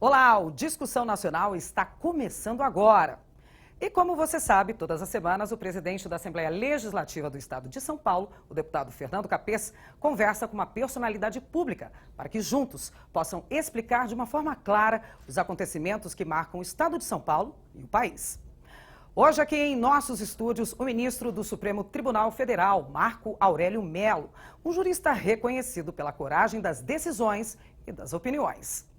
Olá, o Discussão Nacional está começando agora. E como você sabe, todas as semanas o presidente da Assembleia Legislativa do Estado de São Paulo, o deputado Fernando Capês, conversa com uma personalidade pública para que juntos possam explicar de uma forma clara os acontecimentos que marcam o Estado de São Paulo e o país. Hoje aqui em nossos estúdios, o ministro do Supremo Tribunal Federal, Marco Aurélio Mello, um jurista reconhecido pela coragem das decisões e das opiniões.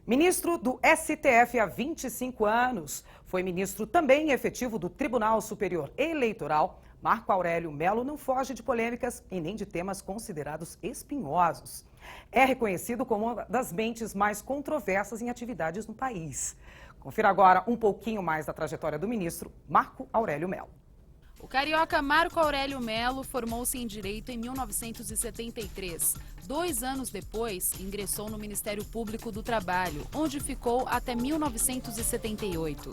Ministro do STF há 25 anos, foi ministro também efetivo do Tribunal Superior Eleitoral, Marco Aurélio Mello não foge de polêmicas e nem de temas considerados espinhosos. É reconhecido como uma das mentes mais controversas em atividades no país. Confira agora um pouquinho mais da trajetória do ministro Marco Aurélio Mello. O carioca Marco Aurélio Mello formou-se em Direito em 1973. 2 anos depois, ingressou no Ministério Público do Trabalho, onde ficou até 1978.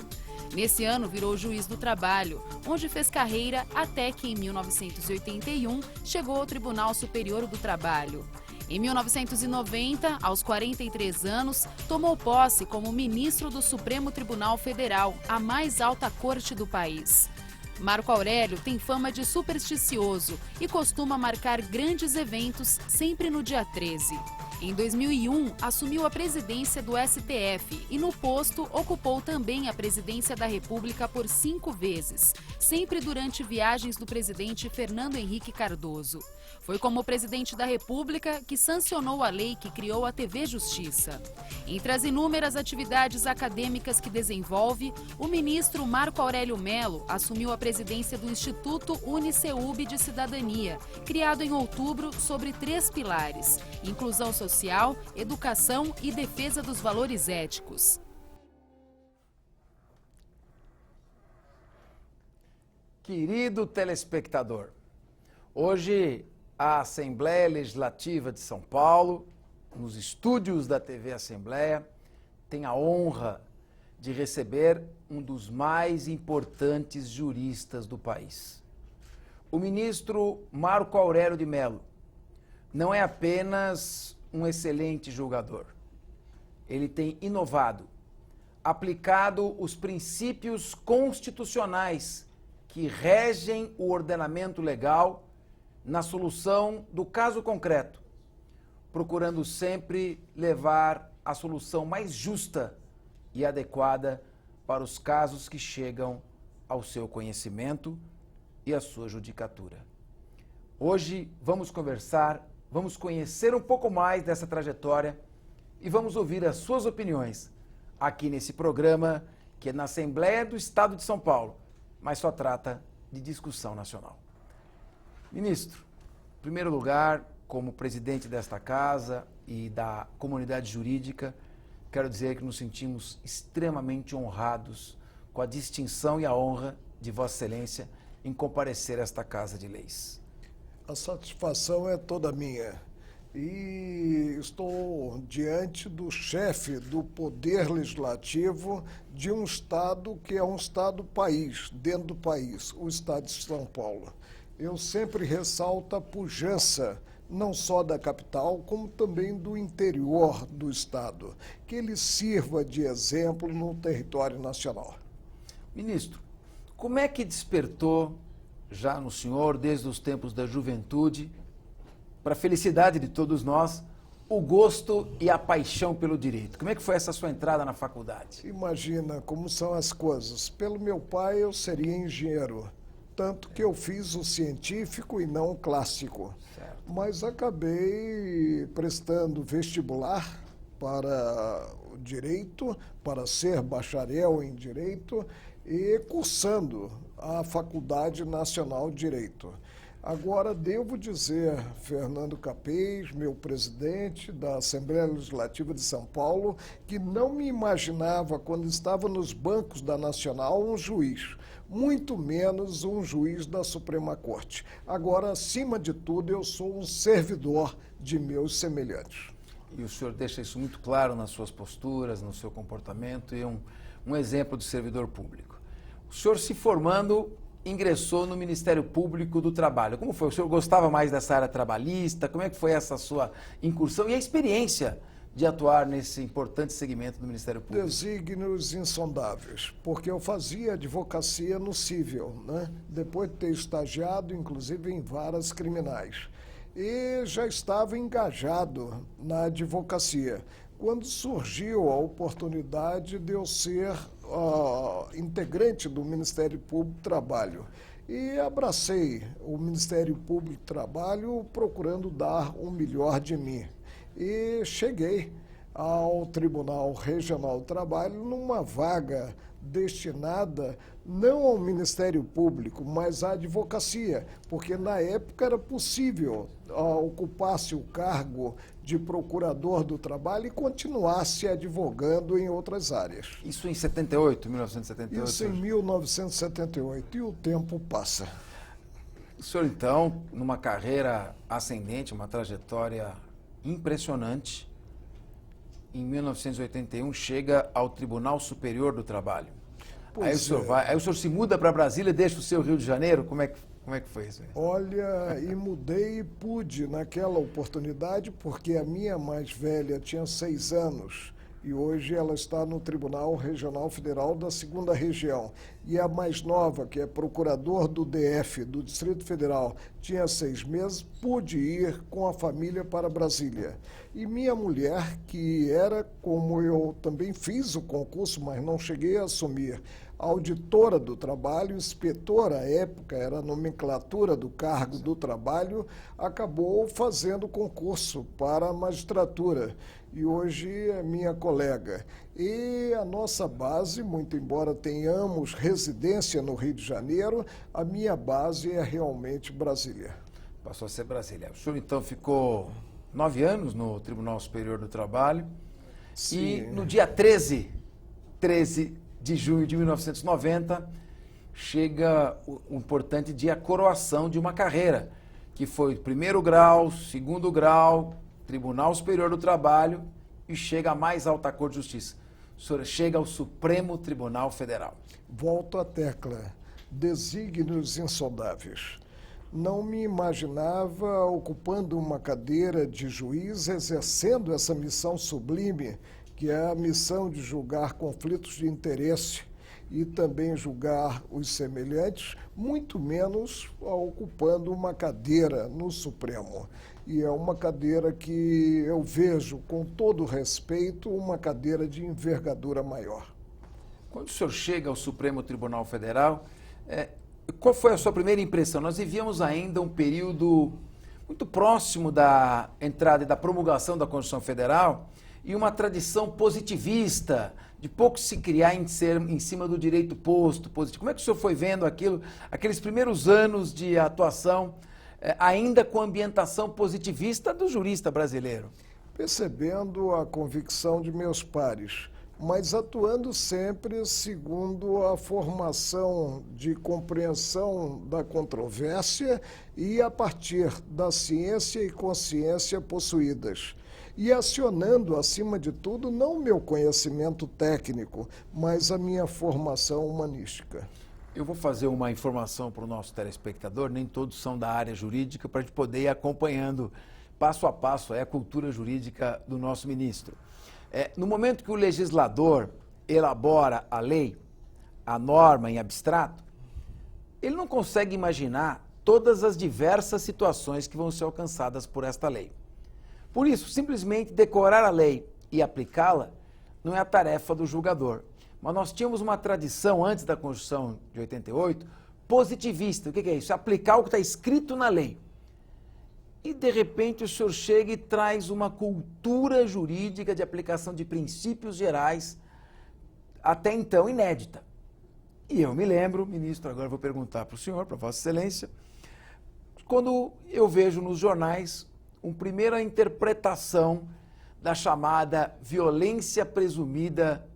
Nesse ano, virou juiz do trabalho, onde fez carreira até que, em 1981, chegou ao Tribunal Superior do Trabalho. Em 1990, aos 43 anos, tomou posse como ministro do Supremo Tribunal Federal, a mais alta corte do país. Marco Aurélio tem fama de supersticioso e costuma marcar grandes eventos sempre no dia 13. Em 2001, assumiu a presidência do STF e no posto ocupou também a presidência da República por 5 vezes, sempre durante viagens do presidente Fernando Henrique Cardoso. Foi como presidente da República que sancionou a lei que criou a TV Justiça. Entre as inúmeras atividades acadêmicas que desenvolve, o ministro Marco Aurélio Mello assumiu a presidência do Instituto Uniceub de Cidadania, criado em outubro sobre 3 pilares: inclusão social, educação e defesa dos valores éticos. Querido telespectador, hoje a Assembleia Legislativa de São Paulo, nos estúdios da TV Assembleia, tem a honra de receber um dos mais importantes juristas do país. O ministro Marco Aurélio de Mello não é apenas um excelente julgador. Ele tem inovado, aplicado os princípios constitucionais que regem o ordenamento legal na solução do caso concreto, procurando sempre levar a solução mais justa e adequada para os casos que chegam ao seu conhecimento e à sua judicatura. Hoje vamos conversar, vamos conhecer um pouco mais dessa trajetória e vamos ouvir as suas opiniões aqui nesse programa que é na Assembleia do Estado de São Paulo, mas só trata de discussão nacional. Ministro, em primeiro lugar, como presidente desta casa e da comunidade jurídica, quero dizer que nos sentimos extremamente honrados com a distinção e a honra de Vossa Excelência em comparecer a esta Casa de Leis. A satisfação é toda minha. E estou diante do chefe do Poder Legislativo de um Estado que é um Estado-país, dentro do país, o Estado de São Paulo. Eu sempre ressalto a pujança, não só da capital, como também do interior do Estado, que ele sirva de exemplo no território nacional. Ministro, como é que despertou já no senhor, desde os tempos da juventude, para a felicidade de todos nós, o gosto e a paixão pelo direito? Como é que foi essa sua entrada na faculdade? Imagina como são as coisas. Pelo meu pai, eu seria engenheiro. Tanto que eu fiz o científico e não o clássico. Certo. Mas acabei prestando vestibular para o direito, para ser bacharel em direito e cursando a Faculdade Nacional de Direito. Agora, devo dizer, Fernando Capês, meu presidente da Assembleia Legislativa de São Paulo, que não me imaginava, quando estava nos bancos da Nacional, um juiz, muito menos um juiz da Suprema Corte. Agora, acima de tudo, eu sou um servidor de meus semelhantes. E o senhor deixa isso muito claro nas suas posturas, no seu comportamento, e um exemplo de servidor público. O senhor, se formando, ingressou no Ministério Público do Trabalho. Como foi? O senhor gostava mais dessa área trabalhista? Como é que foi essa sua incursão e a experiência de atuar nesse importante segmento do Ministério Público? Desígnios insondáveis, porque eu fazia advocacia no cível, né? Depois de ter estagiado, inclusive, em varas criminais. E já estava engajado na advocacia, quando surgiu a oportunidade de eu ser integrante do Ministério Público do Trabalho. E abracei o Ministério Público do Trabalho procurando dar o melhor de mim. E cheguei ao Tribunal Regional do Trabalho numa vaga destinada não ao Ministério Público, mas à advocacia, porque na época era possível ocupar-se o cargo de procurador do trabalho e continuasse advogando em outras áreas. Isso em 78, 1978? Isso em 1978, e o tempo passa. O senhor, então, numa carreira ascendente, uma trajetória impressionante, em 1981 chega ao Tribunal Superior do Trabalho. Aí o senhor se muda para Brasília e deixa o seu Rio de Janeiro? Como é que foi isso? Olha, e mudei e pude naquela oportunidade, porque a minha mais velha tinha 6 anos e hoje ela está no Tribunal Regional Federal da 2ª Região. E a mais nova, que é procurador do DF, do Distrito Federal, tinha 6 meses, pude ir com a família para Brasília. E minha mulher, que era, como eu também fiz o concurso, mas não cheguei a assumir, auditora do trabalho, inspetora, à época era a nomenclatura do cargo do trabalho, acabou fazendo concurso para a magistratura e hoje é minha colega. E a nossa base, muito embora tenhamos residência no Rio de Janeiro, a minha base é realmente Brasília. Passou a ser Brasília. O senhor então ficou 9 anos no Tribunal Superior do Trabalho. Sim. E no dia 13 de junho de 1990, chega o importante dia a coroação de uma carreira, que foi 1º grau, 2º grau, Tribunal Superior do Trabalho e chega à mais alta Corte de Justiça. O senhor chega ao Supremo Tribunal Federal. Volto à tecla, desígnios insondáveis. Não me imaginava ocupando uma cadeira de juiz, exercendo essa missão sublime, que é a missão de julgar conflitos de interesse e também julgar os semelhantes, muito menos ocupando uma cadeira no Supremo. E é uma cadeira que eu vejo, com todo respeito, uma cadeira de envergadura maior. Quando o senhor chega ao Supremo Tribunal Federal, qual foi a sua primeira impressão? Nós vivíamos ainda um período muito próximo da entrada e da promulgação da Constituição Federal, e uma tradição positivista, de pouco se criar em cima do direito posto, positivo. Como é que o senhor foi vendo aqueles primeiros anos de atuação, ainda com a ambientação positivista do jurista brasileiro? Percebendo a convicção de meus pares, mas atuando sempre segundo a formação de compreensão da controvérsia e a partir da ciência e consciência possuídas. E acionando, acima de tudo, não o meu conhecimento técnico, mas a minha formação humanística. Eu vou fazer uma informação para o nosso telespectador, nem todos são da área jurídica, para a gente poder ir acompanhando passo a passo a cultura jurídica do nosso ministro. No momento que o legislador elabora a lei, a norma em abstrato, ele não consegue imaginar todas as diversas situações que vão ser alcançadas por esta lei. Por isso, simplesmente decorar a lei e aplicá-la não é a tarefa do julgador. Mas nós tínhamos uma tradição, antes da Constituição de 88, positivista. O que é isso? Aplicar o que está escrito na lei. E, de repente, o senhor chega e traz uma cultura jurídica de aplicação de princípios gerais, até então inédita. E eu me lembro, ministro, agora vou perguntar para o senhor, para Vossa Excelência, quando eu vejo nos jornais uma primeira interpretação da chamada violência presumida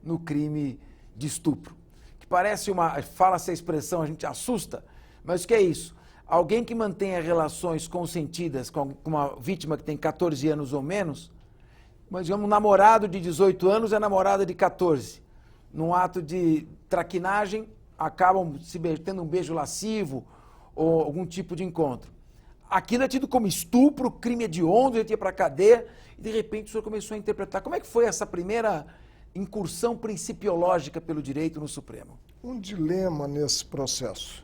no crime de estupro. Que parece fala-se a expressão, a gente assusta, mas o que é isso? Alguém que mantenha relações consentidas com uma vítima que tem 14 anos ou menos, mas digamos, um namorado de 18 anos é namorada de 14. Num ato de traquinagem, acabam tendo um beijo lascivo ou algum tipo de encontro. aquilo é tido como estupro, crime hediondo, ele ia para a cadeia, e de repente o senhor começou a interpretar. Como é que foi essa primeira incursão principiológica pelo direito no Supremo? Um dilema nesse processo,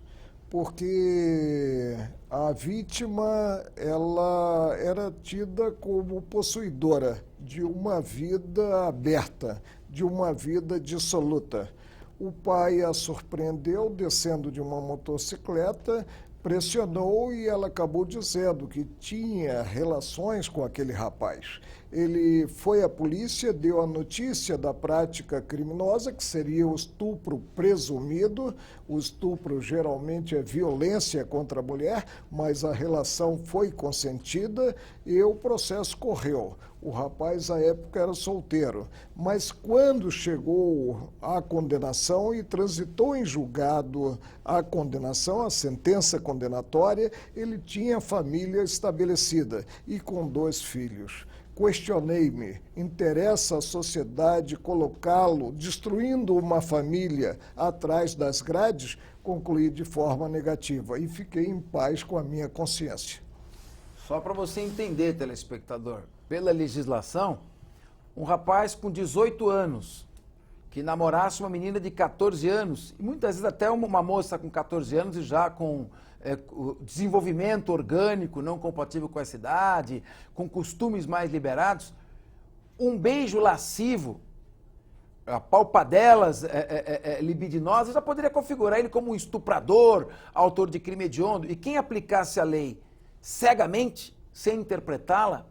porque a vítima ela era tida como possuidora de uma vida aberta, de uma vida dissoluta. O pai a surpreendeu descendo de uma motocicleta, pressionou e ela acabou dizendo que tinha relações com aquele rapaz. Ele foi à polícia, deu a notícia da prática criminosa, que seria o estupro presumido. O estupro geralmente é violência contra a mulher, mas a relação foi consentida e o processo correu. O rapaz, à época, era solteiro, mas quando chegou à condenação e transitou em julgado a condenação, a sentença condenatória, ele tinha família estabelecida e com 2 filhos. Questionei-me, interessa à sociedade colocá-lo destruindo uma família atrás das grades? Concluí de forma negativa e fiquei em paz com a minha consciência. Só para você entender, telespectador, pela legislação, um rapaz com 18 anos que namorasse uma menina de 14 anos, e muitas vezes até uma moça com 14 anos e já com o desenvolvimento orgânico não compatível com essa idade, com costumes mais liberados, um beijo lascivo, palpadelas libidinosas, já poderia configurar ele como um estuprador, autor de crime hediondo, e quem aplicasse a lei cegamente, sem interpretá-la,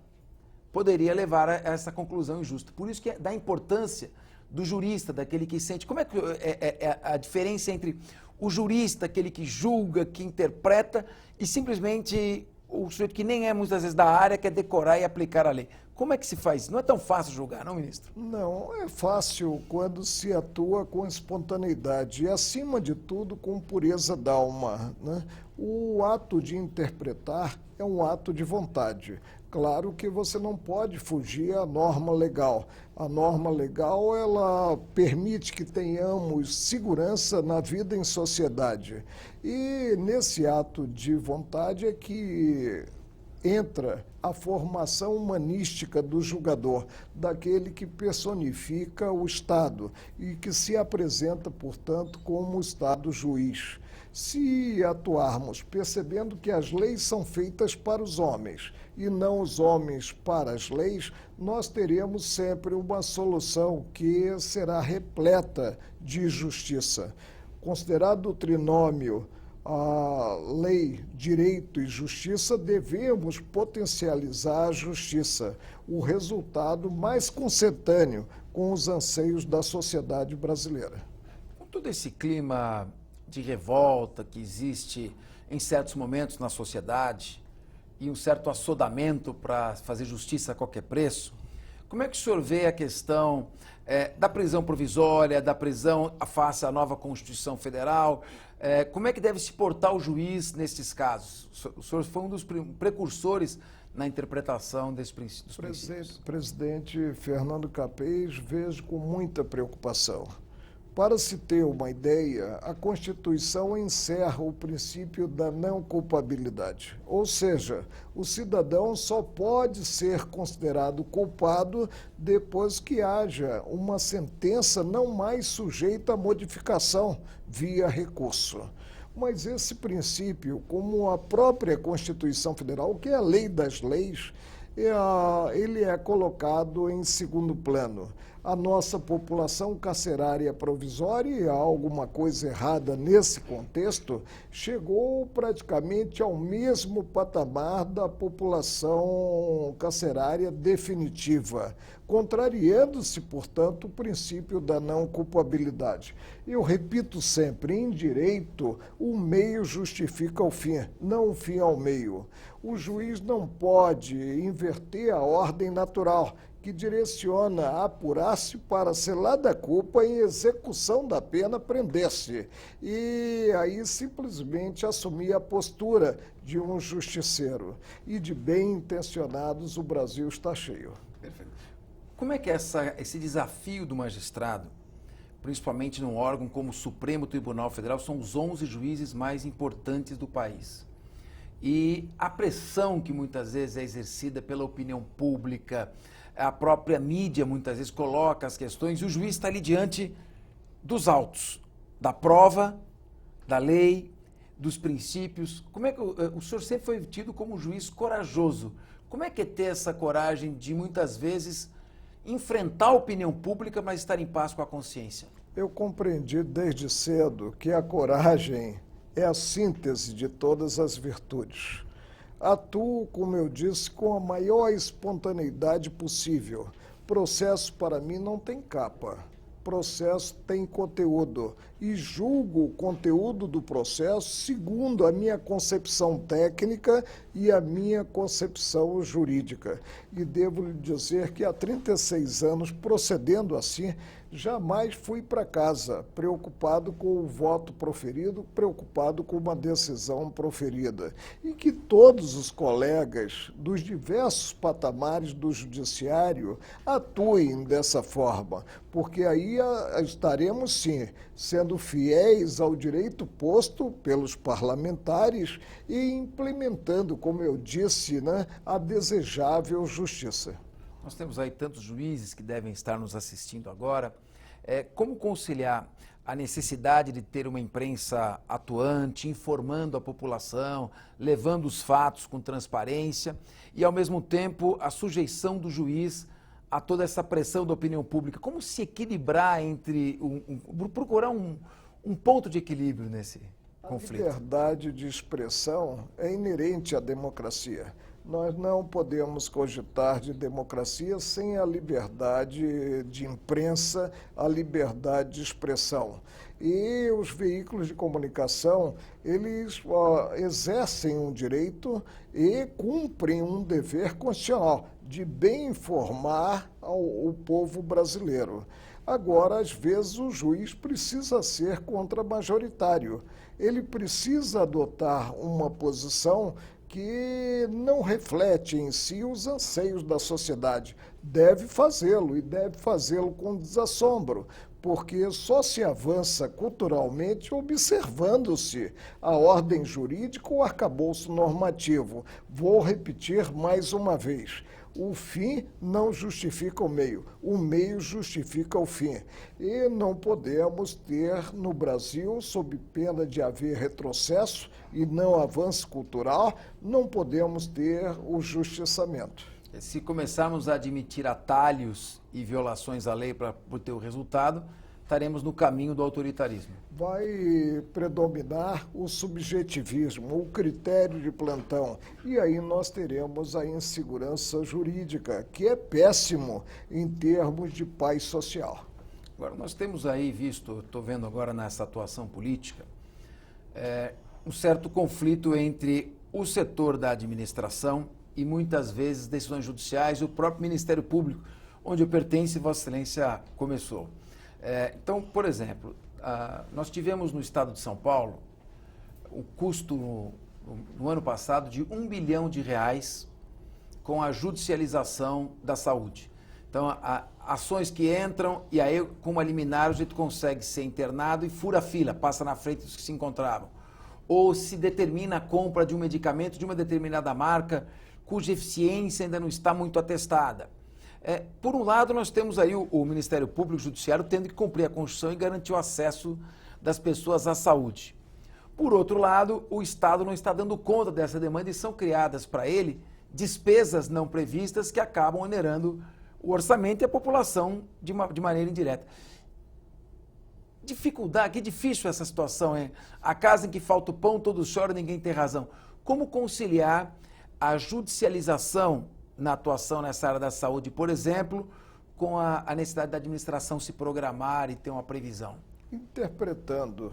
poderia levar a essa conclusão injusta. Por isso que é da importância do jurista, daquele que sente. Como é que é a diferença entre o jurista, aquele que julga, que interpreta, e simplesmente o sujeito que nem é muitas vezes da área, quer decorar e aplicar a lei? Como é que se faz? Não é tão fácil julgar, não, ministro? Não, é fácil quando se atua com espontaneidade e, acima de tudo, com pureza d'alma, né? O ato de interpretar é um ato de vontade. Claro que você não pode fugir à norma legal. A norma legal, ela permite que tenhamos segurança na vida em sociedade. E nesse ato de vontade é que entra a formação humanística do julgador, daquele que personifica o Estado e que se apresenta, portanto, como o Estado juiz. Se atuarmos percebendo que as leis são feitas para os homens e não os homens para as leis, nós teremos sempre uma solução que será repleta de justiça. Considerado o trinômio a lei, direito e justiça, devemos potencializar a justiça, o resultado mais consentâneo com os anseios da sociedade brasileira. Com todo esse clima de revolta que existe em certos momentos na sociedade e um certo assodamento para fazer justiça a qualquer preço, como é que o senhor vê a questão da prisão provisória, da prisão face à nova Constituição Federal? Como é que deve se portar o juiz nesses casos? O senhor foi um dos precursores na interpretação dos princípios. Presidente Fernando Capês, vejo com muita preocupação. Para se ter uma ideia, a Constituição encerra o princípio da não culpabilidade. Ou seja, o cidadão só pode ser considerado culpado depois que haja uma sentença não mais sujeita a modificação via recurso. Mas esse princípio, como a própria Constituição Federal, que é a lei das leis, ele é colocado em segundo plano. A nossa população carcerária provisória, e há alguma coisa errada nesse contexto, chegou praticamente ao mesmo patamar da população carcerária definitiva, contrariando-se, portanto, o princípio da não culpabilidade. Eu repito sempre, em direito, o meio justifica o fim, não o fim ao meio. O juiz não pode inverter a ordem natural, que direciona a apurar-se para selada a culpa em execução da pena prender-se. E aí simplesmente assumir a postura de um justiceiro. E de bem-intencionados o Brasil está cheio. Perfeito. Como é que é esse desafio do magistrado, principalmente num órgão como o Supremo Tribunal Federal, são os 11 juízes mais importantes do país? e a pressão que muitas vezes é exercida pela opinião pública, a própria mídia muitas vezes coloca as questões e o juiz está ali diante dos autos, da prova, da lei, dos princípios. Como é que o senhor sempre foi tido como um juiz corajoso? Como é que é ter essa coragem de muitas vezes enfrentar a opinião pública, mas estar em paz com a consciência? Eu compreendi desde cedo que a coragem é a síntese de todas as virtudes. Atuo, como eu disse, com a maior espontaneidade possível. Processo, para mim, não tem capa. Processo tem conteúdo e julgo o conteúdo do processo segundo a minha concepção técnica e a minha concepção jurídica. E devo lhe dizer que há 36 anos, procedendo assim, jamais fui para casa preocupado com o voto proferido, preocupado com uma decisão proferida. E que todos os colegas dos diversos patamares do judiciário atuem dessa forma, porque aí estaremos, sim, sendo fiéis ao direito posto pelos parlamentares e implementando, como eu disse, né, a desejável justiça. Nós temos aí tantos juízes que devem estar nos assistindo agora. Como conciliar a necessidade de ter uma imprensa atuante, informando a população, levando os fatos com transparência e, ao mesmo tempo, a sujeição do juiz a toda essa pressão da opinião pública? Como se equilibrar entre, procurar um ponto de equilíbrio nesse conflito? A liberdade de expressão é inerente à democracia. Nós não podemos cogitar de democracia sem a liberdade de imprensa, a liberdade de expressão. E os veículos de comunicação, eles exercem um direito e cumprem um dever constitucional de bem informar o povo brasileiro. Agora, às vezes, o juiz precisa ser contramajoritário. Ele precisa adotar uma posição que não reflete em si os anseios da sociedade. Deve fazê-lo, e deve fazê-lo com desassombro, porque só se avança culturalmente observando-se a ordem jurídica ou arcabouço normativo. Vou repetir mais uma vez. O fim não justifica o meio justifica o fim. E não podemos ter no Brasil, sob pena de haver retrocesso e não avanço cultural, não podemos ter o justiçamento. Se começarmos a admitir atalhos e violações à lei para ter o resultado, estaremos no caminho do autoritarismo. Vai predominar o subjetivismo, o critério de plantão. E aí nós teremos a insegurança jurídica, que é péssimo em termos de paz social. Agora, nós temos aí visto, estou vendo agora nessa atuação política, um certo conflito entre o setor da administração e muitas vezes decisões judiciais e o próprio Ministério Público, onde eu pertenço e Vossa Excelência começou. Então, por exemplo, nós tivemos no estado de São Paulo o custo no ano passado de R$1 bilhão com a judicialização da saúde. Então, ações que entram e aí com uma liminar o jeito consegue ser internado e fura a fila, passa na frente dos que se encontravam. Ou se determina a compra de um medicamento de uma determinada marca cuja eficiência ainda não está muito atestada. Por um lado, nós temos aí o Ministério Público, o Judiciário, tendo que cumprir a Constituição e garantir o acesso das pessoas à saúde. Por outro lado, o Estado não está dando conta dessa demanda e são criadas para ele despesas não previstas que acabam onerando o orçamento e a população de maneira indireta. Dificuldade, que difícil essa situação, hein? A casa em que falta o pão, todos choram, ninguém tem razão. Como conciliar a judicialização na atuação nessa área da saúde, por exemplo, com a necessidade da administração se programar e ter uma previsão? Interpretando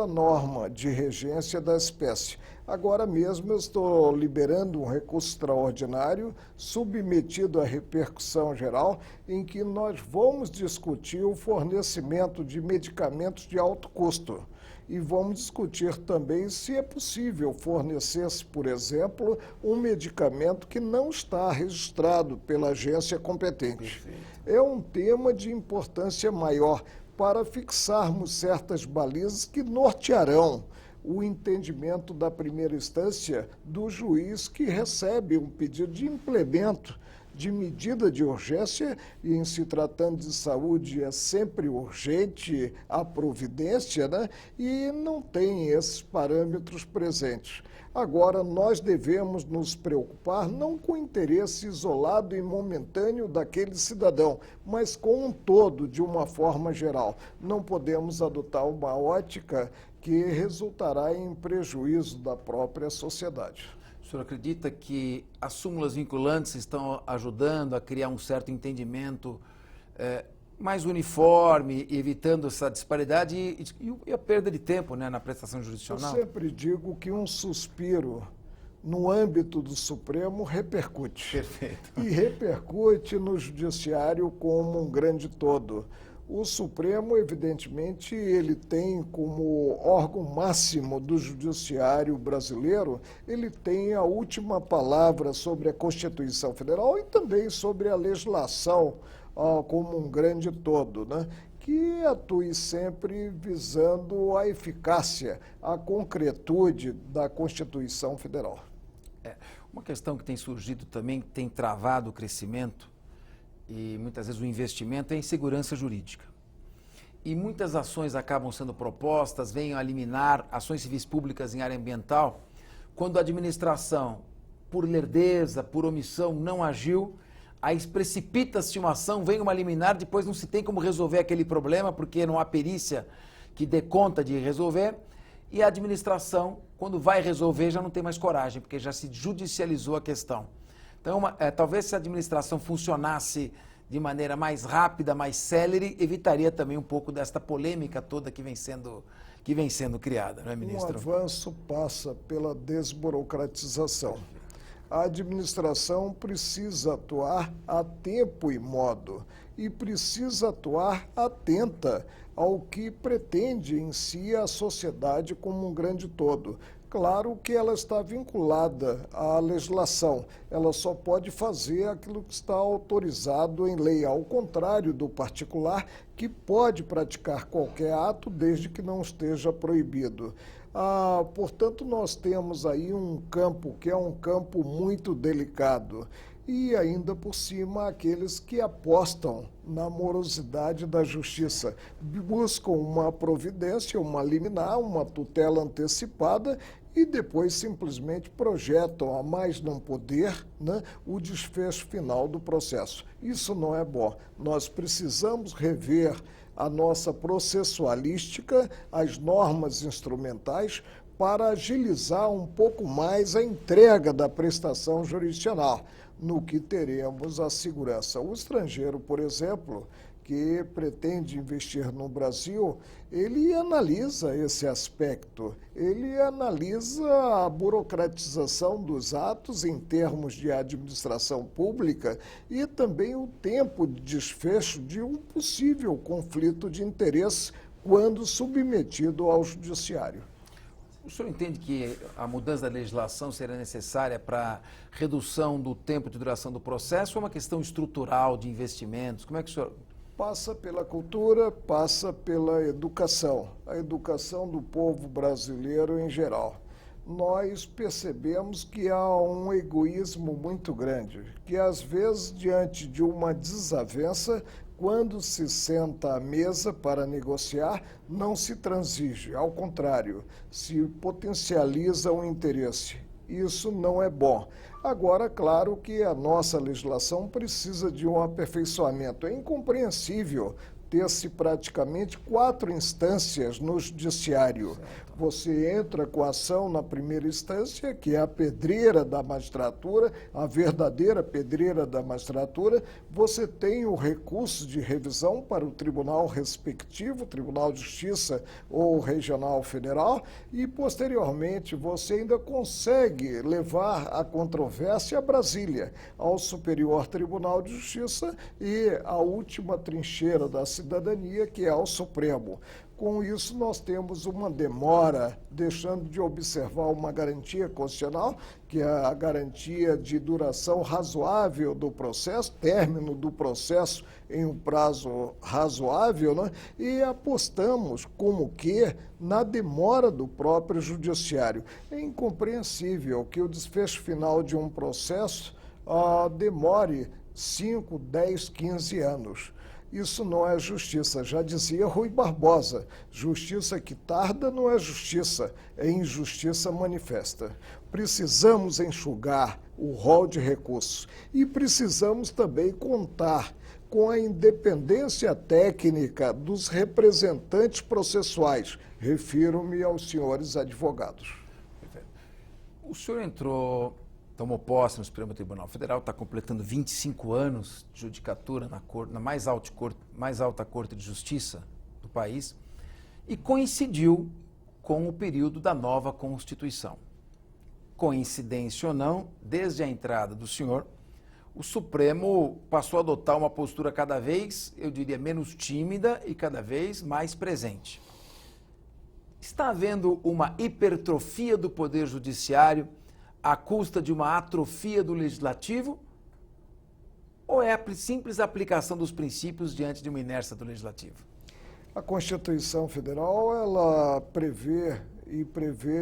a norma de regência da espécie. Agora mesmo eu estou liberando um recurso extraordinário submetido à repercussão geral, em que nós vamos discutir o fornecimento de medicamentos de alto custo. E vamos discutir também se é possível fornecer-se, por exemplo, um medicamento que não está registrado pela agência competente. Perfeito. É um tema de importância maior para fixarmos certas balizas que nortearão o entendimento da primeira instância do juiz que recebe um pedido de implemento de medida de urgência, e em se tratando de saúde é sempre urgente a providência, né? E não tem esses parâmetros presentes. Agora, nós devemos nos preocupar não com o interesse isolado e momentâneo daquele cidadão, mas com um todo, de uma forma geral. Não podemos adotar uma ótica que resultará em prejuízo da própria sociedade. O senhor acredita que as súmulas vinculantes estão ajudando a criar um certo entendimento mais uniforme, evitando essa disparidade e a perda de tempo, né, na prestação jurisdicional? Eu sempre digo que um suspiro no âmbito do Supremo repercute. Perfeito. E repercute no Judiciário como um grande todo. O Supremo, evidentemente, ele tem como órgão máximo do Judiciário brasileiro, ele tem a última palavra sobre a Constituição Federal e também sobre a legislação como um grande todo, né? Que atue sempre visando a eficácia, a concretude da Constituição Federal. Uma questão que tem surgido também, que tem travado o crescimento e muitas vezes o investimento, é a insegurança jurídica. E muitas ações acabam sendo propostas, vêm a liminar ações civis públicas em área ambiental, quando a administração, por lerdeza, por omissão, não agiu, aí precipita-se uma ação, vem uma liminar, depois não se tem como resolver aquele problema, porque não há perícia que dê conta de resolver, e a administração, quando vai resolver, já não tem mais coragem, porque já se judicializou a questão. Então, talvez se a administração funcionasse de maneira mais rápida, mais célere, evitaria também um pouco desta polêmica toda que vem sendo criada, não é, ministro? O avanço passa pela desburocratização. A administração precisa atuar a tempo e modo e precisa atuar atenta ao que pretende em si a sociedade como um grande todo. Claro que ela está vinculada à legislação, ela só pode fazer aquilo que está autorizado em lei, ao contrário do particular, que pode praticar qualquer ato desde que não esteja proibido. Portanto, nós temos aí um campo que é um campo muito delicado. E ainda por cima, aqueles que apostam na morosidade da justiça, buscam uma providência, uma liminar, uma tutela antecipada e depois simplesmente projetam, a mais não poder, né, o desfecho final do processo. Isso não é bom. Nós precisamos rever a nossa processualística, as normas instrumentais, para agilizar um pouco mais a entrega da prestação jurisdicional, no que teremos a segurança. O estrangeiro, por exemplo, que pretende investir no Brasil, ele analisa esse aspecto, ele analisa a burocratização dos atos em termos de administração pública e também o tempo de desfecho de um possível conflito de interesse quando submetido ao judiciário. O senhor entende que a mudança da legislação será necessária para redução do tempo de duração do processo ou é uma questão estrutural de investimentos? Como é que o senhor... Passa pela cultura, passa pela educação, a educação do povo brasileiro em geral. Nós percebemos que há um egoísmo muito grande, que às vezes, diante de uma desavença, quando se senta à mesa para negociar, não se transige, ao contrário, se potencializa o interesse. Isso não é bom. Agora, claro que a nossa legislação precisa de um aperfeiçoamento. É incompreensível ter-se praticamente 4 instâncias no judiciário. Certo. Você entra com a ação na primeira instância, que é a pedreira da magistratura, a verdadeira pedreira da magistratura. Você tem o recurso de revisão para o tribunal respectivo, Tribunal de Justiça ou Regional Federal, e posteriormente você ainda consegue levar a controvérsia a Brasília, ao Superior Tribunal de Justiça e à última trincheira da cidadania, que é ao Supremo. Com isso, nós temos uma demora, deixando de observar uma garantia constitucional, que é a garantia de duração razoável do processo, término do processo em um prazo razoável, né? E apostamos como que na demora do próprio judiciário. É incompreensível que o desfecho final de um processo demore 5, 10, 15 anos. Isso não é justiça, já dizia Rui Barbosa. Justiça que tarda não é justiça, é injustiça manifesta. Precisamos enxugar o rol de recursos e precisamos também contar com a independência técnica dos representantes processuais. Refiro-me aos senhores advogados. O senhor tomou posse no Supremo Tribunal Federal, está completando 25 anos de judicatura na mais alta corte de justiça do país e coincidiu com o período da nova Constituição. Coincidência ou não, desde a entrada do senhor, o Supremo passou a adotar uma postura cada vez, eu diria, menos tímida e cada vez mais presente. Está havendo uma hipertrofia do Poder Judiciário à custa de uma atrofia do Legislativo? Ou é a simples aplicação dos princípios diante de uma inércia do Legislativo? A Constituição Federal, ela prevê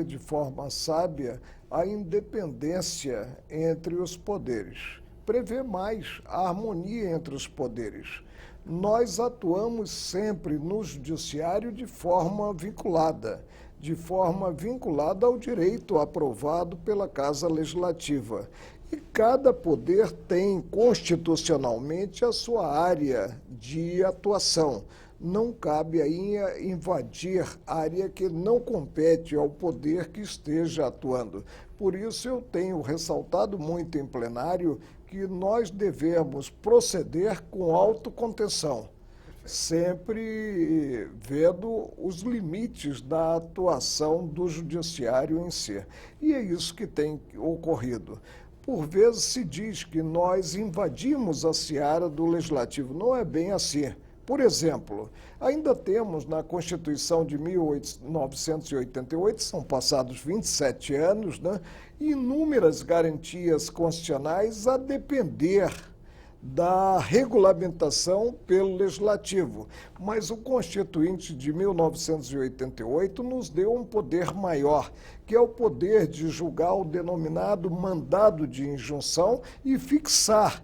de forma sábia a independência entre os poderes. Prevê mais a harmonia entre os poderes. Nós atuamos sempre no judiciário de forma vinculada ao direito aprovado pela Casa Legislativa. E cada poder tem constitucionalmente a sua área de atuação. Não cabe aí invadir área que não compete ao poder que esteja atuando. Por isso eu tenho ressaltado muito em plenário que nós devemos proceder com autocontenção, sempre vendo os limites da atuação do judiciário em si. E é isso que tem ocorrido. Por vezes se diz que nós invadimos a seara do Legislativo. Não é bem assim. Por exemplo, ainda temos na Constituição de 1988, são passados 27 anos, né, inúmeras garantias constitucionais a depender da regulamentação pelo Legislativo. Mas o Constituinte de 1988 nos deu um poder maior, que é o poder de julgar o denominado mandado de injunção e fixar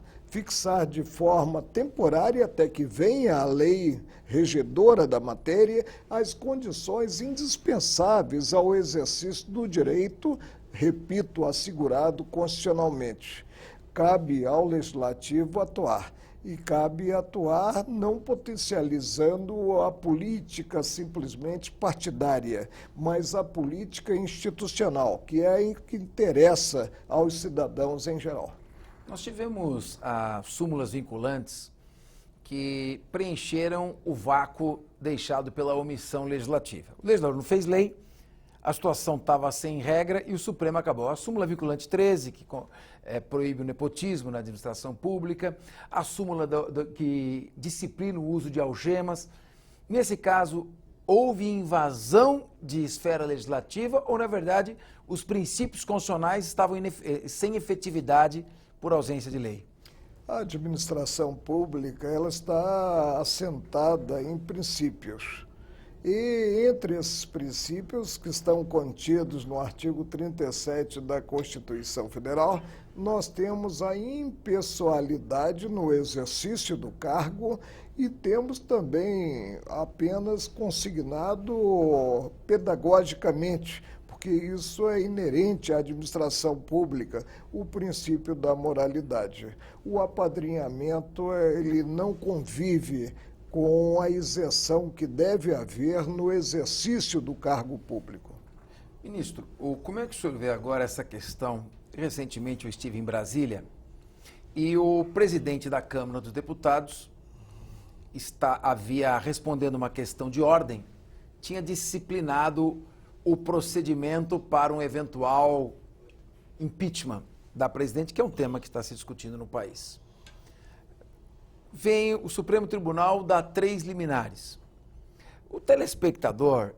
de forma temporária, até que venha a lei regedora da matéria, as condições indispensáveis ao exercício do direito, repito, assegurado constitucionalmente. Cabe ao Legislativo atuar. E cabe atuar não potencializando a política simplesmente partidária, mas a política institucional, que é a que interessa aos cidadãos em geral. Nós tivemos súmulas vinculantes que preencheram o vácuo deixado pela omissão legislativa. O legislador não fez lei, a situação estava sem regra e o Supremo acabou. A súmula vinculante 13, que proíbe o nepotismo na administração pública, a súmula que disciplina o uso de algemas. Nesse caso, houve invasão de esfera legislativa ou, na verdade, os princípios constitucionais estavam sem efetividade por ausência de lei? A administração pública, ela está assentada em princípios. E entre esses princípios que estão contidos no artigo 37 da Constituição Federal, nós temos a impessoalidade no exercício do cargo e temos também apenas consignado pedagogicamente, porque isso é inerente à administração pública, o princípio da moralidade. O apadrinhamento, ele não convive com a isenção que deve haver no exercício do cargo público. Ministro, como é que o senhor vê agora essa questão? Recentemente eu estive em Brasília e o presidente da Câmara dos Deputados havia respondendo uma questão de ordem, tinha disciplinado o procedimento para um eventual impeachment da presidente, que é um tema que está se discutindo no país. Vem o Supremo Tribunal dá 3 liminares. O telespectador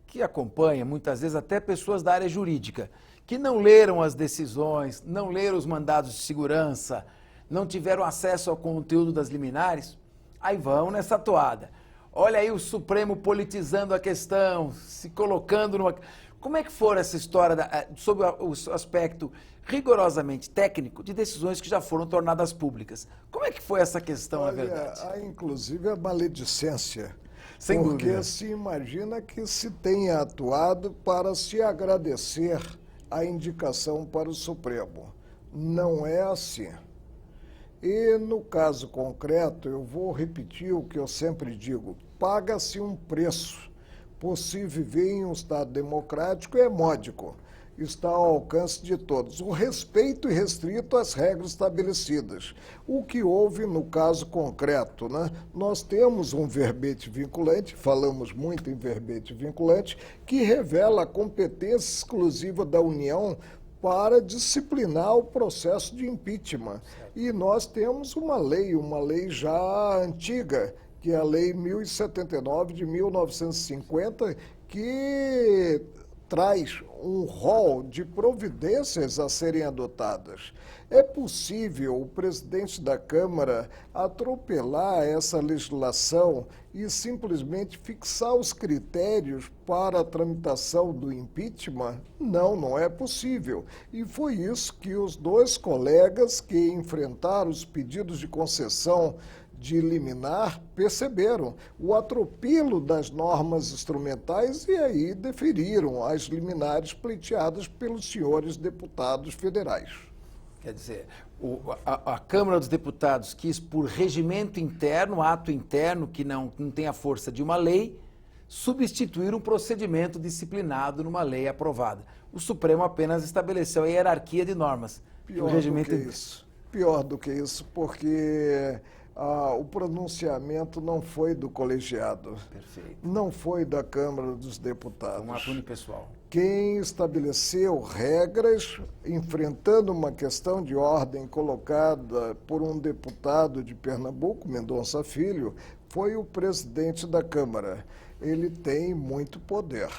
que acompanha, muitas vezes até pessoas da área jurídica, que não leram as decisões, não leram os mandados de segurança, não tiveram acesso ao conteúdo das liminares, aí vão nessa toada. Olha aí o Supremo politizando a questão, se colocando numa... Como é que foi essa história sobre o aspecto rigorosamente técnico de decisões que já foram tornadas públicas? Como é que foi essa questão, na verdade? Há inclusive a maledicência. Sem porque dúvida. se imagina que se tenha atuado para se agradecer a indicação para o Supremo. Não é assim. E no caso concreto, eu vou repetir o que eu sempre digo: paga-se um preço. Por se viver em um Estado democrático é módico, está ao alcance de todos. O respeito irrestrito às regras estabelecidas. O que houve no caso concreto, né? Nós temos um verbete vinculante, falamos muito em verbete vinculante, que revela a competência exclusiva da União para disciplinar o processo de impeachment. E nós temos uma lei já antiga, que é a Lei 1079 de 1950, que traz um rol de providências a serem adotadas. É possível o presidente da Câmara atropelar essa legislação e simplesmente fixar os critérios para a tramitação do impeachment? Não, não é possível. E foi isso que os dois colegas que enfrentaram os pedidos de concessão de liminar perceberam o atropelo das normas instrumentais e aí deferiram as liminares pleiteadas pelos senhores deputados federais. Quer dizer, a Câmara dos Deputados quis, por regimento interno, ato interno que não tem a força de uma lei, substituir um procedimento disciplinado numa lei aprovada. O Supremo apenas estabeleceu a hierarquia de normas. Pior do que isso, porque o pronunciamento não foi do colegiado. Perfeito. Não foi da Câmara dos Deputados. Um ato unipessoal. Quem estabeleceu regras, enfrentando uma questão de ordem colocada por um deputado de Pernambuco, Mendonça Filho, foi o presidente da Câmara. Ele tem muito poder.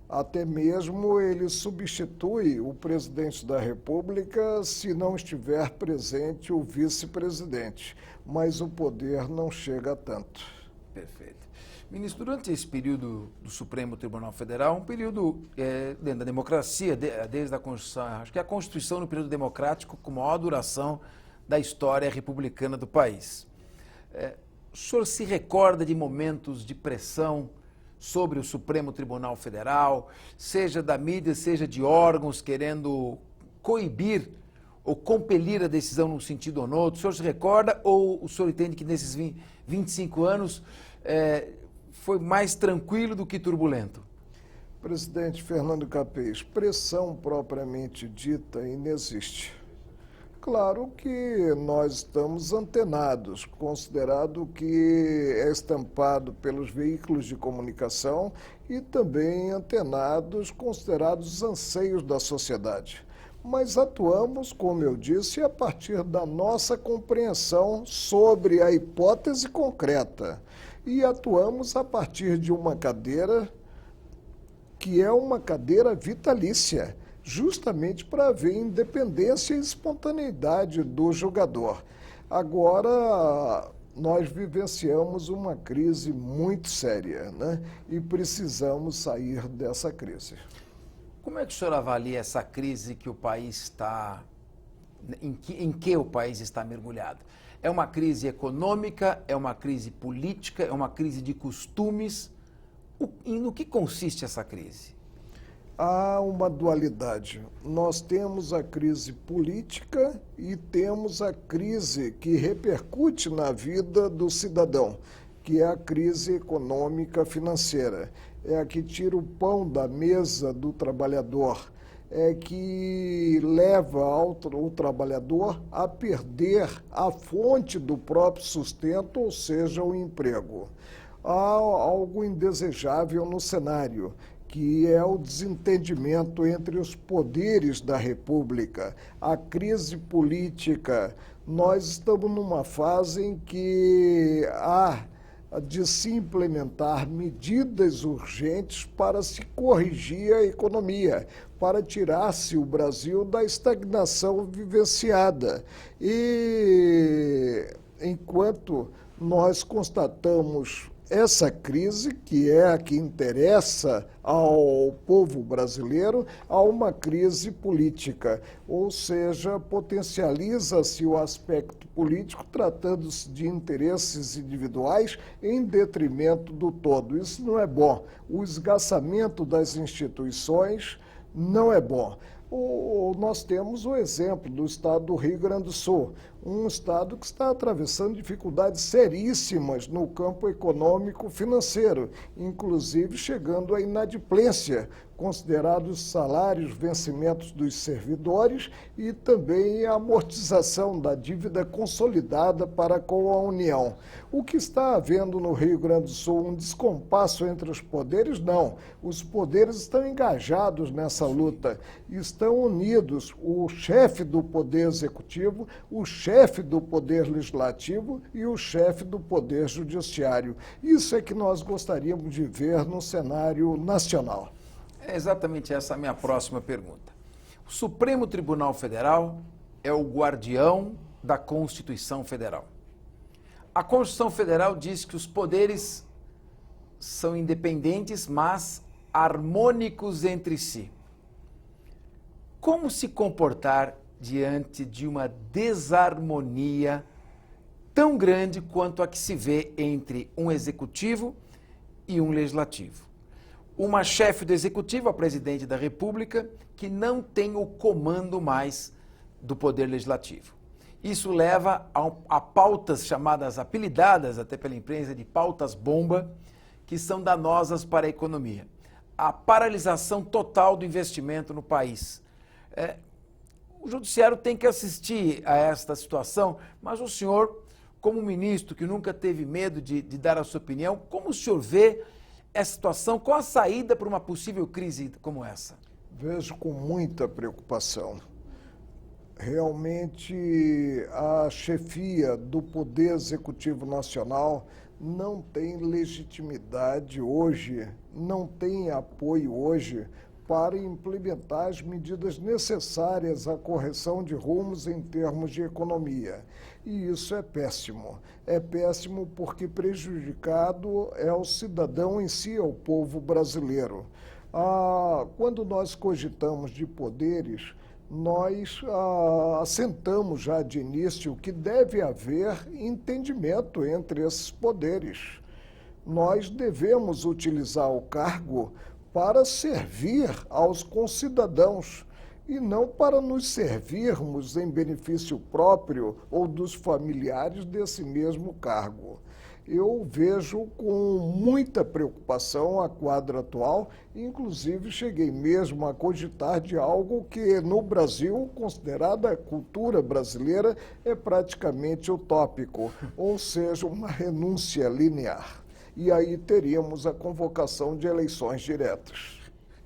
Até mesmo ele substitui o presidente da República se não estiver presente o vice-presidente. Mas o poder não chega a tanto. Perfeito. Ministro, durante esse período do Supremo Tribunal Federal, um período dentro da democracia, desde a Constituição, acho que a Constituição no período democrático com maior duração da história republicana do país. O senhor se recorda de momentos de pressão sobre o Supremo Tribunal Federal, seja da mídia, seja de órgãos querendo coibir ou compelir a decisão num sentido ou no outro? O senhor se recorda ou o senhor entende que nesses 25 anos foi mais tranquilo do que turbulento? Presidente Fernando Capês, pressão propriamente dita inexiste. Claro que nós estamos antenados, considerado que é estampado pelos veículos de comunicação e também antenados, considerados os anseios da sociedade. Mas atuamos, como eu disse, a partir da nossa compreensão sobre a hipótese concreta. E atuamos a partir de uma cadeira que é uma cadeira vitalícia, justamente para haver independência e espontaneidade do julgador. Agora, nós vivenciamos uma crise muito séria, né? E precisamos sair dessa crise. Como é que o senhor avalia essa crise que o país está, em que o país está mergulhado? É uma crise econômica, é uma crise política, é uma crise de costumes? E no que consiste essa crise? Há uma dualidade. Nós temos a crise política e temos a crise que repercute na vida do cidadão, que é a crise econômica financeira. É a que tira o pão da mesa do trabalhador, é que leva o trabalhador a perder a fonte do próprio sustento, ou seja, o emprego. Há algo indesejável no cenário, que é o desentendimento entre os poderes da República, a crise política. Nós estamos numa fase em que há de se implementar medidas urgentes para se corrigir a economia, para tirar-se o Brasil da estagnação vivenciada. E enquanto nós constatamos essa crise, que é a que interessa ao povo brasileiro, há uma crise política, ou seja, potencializa-se o aspecto político tratando-se de interesses individuais em detrimento do todo. Isso não é bom. O esgaçamento das instituições não é bom. Nós temos o exemplo do estado do Rio Grande do Sul, um estado que está atravessando dificuldades seríssimas no campo econômico-financeiro, inclusive chegando à inadimplência, considerados salários, vencimentos dos servidores e também a amortização da dívida consolidada para com a União. O que está havendo no Rio Grande do Sul, um descompasso entre os poderes? Não. Os poderes estão engajados nessa luta, estão unidos, o chefe do Poder Executivo, o chefe do Poder Legislativo e o chefe do Poder Judiciário. Isso é que nós gostaríamos de ver no cenário nacional. É exatamente essa a minha próxima pergunta. O Supremo Tribunal Federal é o guardião da Constituição Federal. A Constituição Federal diz que os poderes são independentes, mas harmônicos entre si. Como se comportar diante de uma desarmonia tão grande quanto a que se vê entre um executivo e um legislativo? Uma chefe do executivo, a presidente da República, que não tem o comando mais do poder legislativo. Isso leva a pautas chamadas, apelidadas até pela imprensa de pautas-bomba, que são danosas para a economia. A paralisação total do investimento no país. O judiciário tem que assistir a esta situação, mas o senhor, como ministro que nunca teve medo de dar a sua opinião, como o senhor vê essa situação? Qual a saída para uma possível crise como essa? Vejo com muita preocupação. Realmente, a chefia do Poder Executivo Nacional não tem legitimidade hoje, não tem apoio hoje para implementar as medidas necessárias à correção de rumos em termos de economia. E isso é péssimo. É péssimo porque prejudicado é o cidadão em si, é o povo brasileiro. Quando nós cogitamos de poderes, nós assentamos já de início que deve haver entendimento entre esses poderes. Nós devemos utilizar o cargo para servir aos concidadãos e não para nos servirmos em benefício próprio ou dos familiares desse mesmo cargo. Eu vejo com muita preocupação a quadra atual, inclusive cheguei mesmo a cogitar de algo que no Brasil, considerada a cultura brasileira, é praticamente utópico, ou seja, uma renúncia linear. E aí teríamos a convocação de eleições diretas.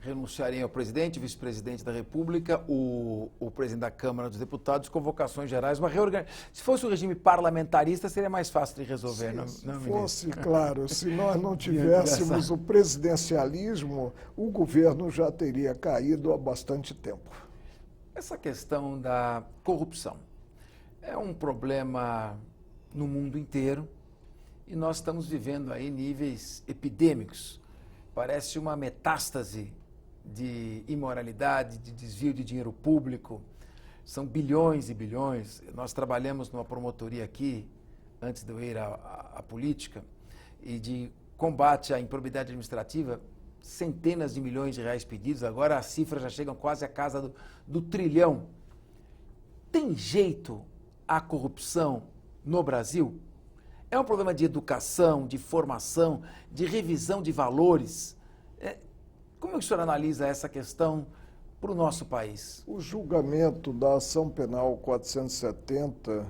Renunciariam ao presidente, vice-presidente da República, o presidente da Câmara dos Deputados, convocações gerais, uma reorganização. Se fosse um regime parlamentarista, seria mais fácil de resolver, não, se não, fosse, claro, se nós não tivéssemos o presidencialismo, o governo já teria caído há bastante tempo. Essa questão da corrupção é um problema no mundo inteiro e nós estamos vivendo aí níveis epidêmicos. Parece uma metástase de imoralidade, de desvio de dinheiro público. São bilhões e bilhões. Nós trabalhamos numa promotoria aqui, antes de eu ir à política, e de combate à improbidade administrativa, centenas de milhões de reais pedidos. Agora as cifras já chegam quase à casa do trilhão. Tem jeito a corrupção no Brasil? É um problema de educação, de formação, de revisão de valores. Como é que o senhor analisa essa questão para o nosso país? O julgamento da Ação Penal 470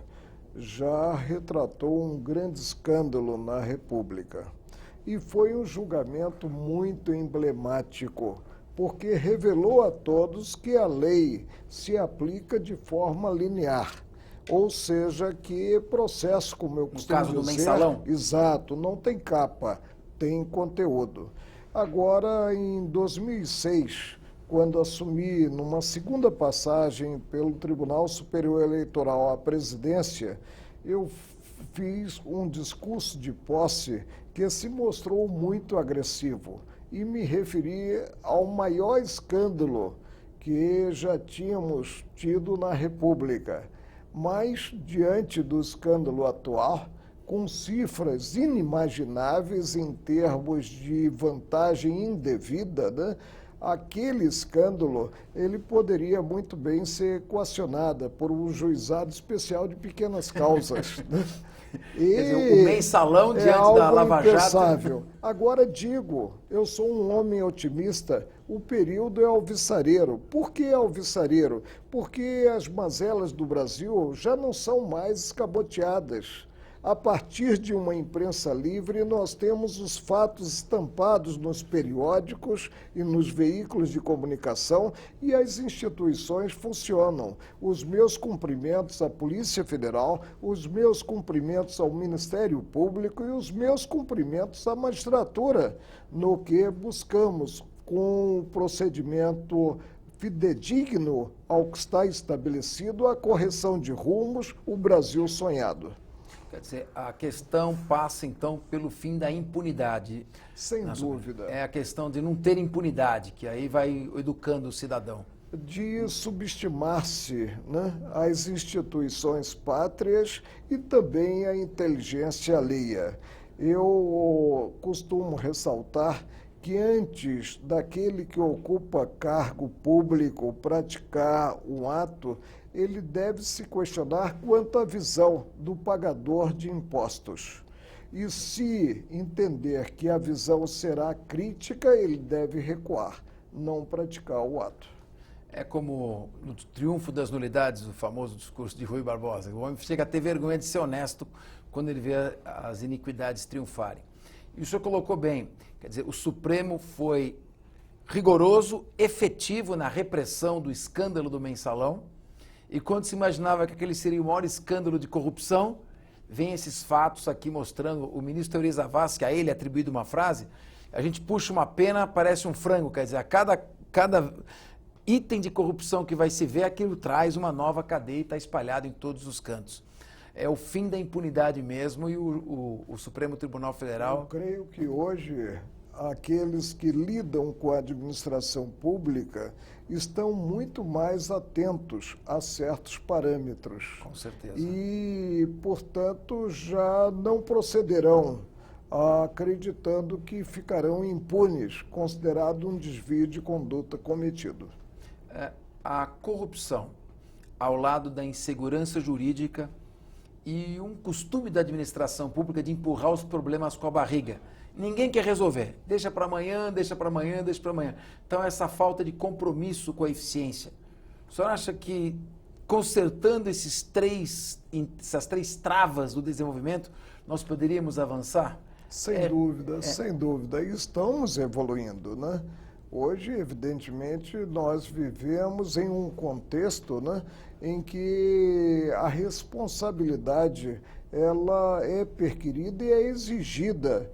já retratou um grande escândalo na República. E foi um julgamento muito emblemático, porque revelou a todos que a lei se aplica de forma linear. Ou seja, que processo, como eu costumo caso do dizer, mensalão? exato, não tem capa, tem conteúdo. Agora, em 2006, quando assumi numa segunda passagem pelo Tribunal Superior Eleitoral à presidência, eu fiz um discurso de posse que se mostrou muito agressivo e me referi ao maior escândalo que já tínhamos tido na República. Mas, diante do escândalo atual, com cifras inimagináveis em termos de vantagem indevida, né? Aquele escândalo, ele poderia muito bem ser equacionado por um juizado especial de pequenas causas. Né? Quer dizer, o mensalão diante da Lava Jato. Agora digo, eu sou um homem otimista, o período é alvissareiro. Por que alvissareiro? Porque as mazelas do Brasil já não são mais escaboteadas. A partir de uma imprensa livre, nós temos os fatos estampados nos periódicos e nos veículos de comunicação e as instituições funcionam. Os meus cumprimentos à Polícia Federal, os meus cumprimentos ao Ministério Público e os meus cumprimentos à magistratura, no que buscamos, com o procedimento fidedigno ao que está estabelecido, a correção de rumos, o Brasil sonhado. Quer dizer, a questão passa, então, pelo fim da impunidade. Sem dúvida. É a questão de não ter impunidade, que aí vai educando o cidadão. De subestimar-se, né, as instituições pátrias e também a inteligência alheia. Eu costumo ressaltar que antes daquele que ocupa cargo público praticar um ato, ele deve se questionar quanto à visão do pagador de impostos. E se entender que a visão será crítica, ele deve recuar, não praticar o ato. É como no triunfo das nulidades, o famoso discurso de Rui Barbosa. O homem chega a ter vergonha de ser honesto quando ele vê as iniquidades triunfarem. E o senhor colocou bem, quer dizer, o Supremo foi rigoroso, efetivo na repressão do escândalo do mensalão, e quando se imaginava que aquele seria o maior escândalo de corrupção, vem esses fatos aqui mostrando o ministro Euri Zavascki, que a ele é atribuída uma frase, a gente puxa uma pena, parece um frango, quer dizer, a cada item de corrupção que vai se ver, aquilo traz uma nova cadeia e está espalhado em todos os cantos. É o fim da impunidade mesmo e o Supremo Tribunal Federal... Eu creio que hoje aqueles que lidam com a administração pública estão muito mais atentos a certos parâmetros. Com certeza. E, portanto, já não procederão acreditando que ficarão impunes, considerado um desvio de conduta cometido. A corrupção, ao lado da insegurança jurídica e um costume da administração pública de empurrar os problemas com a barriga. Ninguém quer resolver. Deixa para amanhã, deixa para amanhã, deixa para amanhã. Então, essa falta de compromisso com a eficiência. O senhor acha que, consertando essas três travas do desenvolvimento, nós poderíamos avançar? Sem dúvida, sem dúvida. E estamos evoluindo, né? Hoje, evidentemente, nós vivemos em um contexto, né, em que a responsabilidade ela é perquirida e é exigida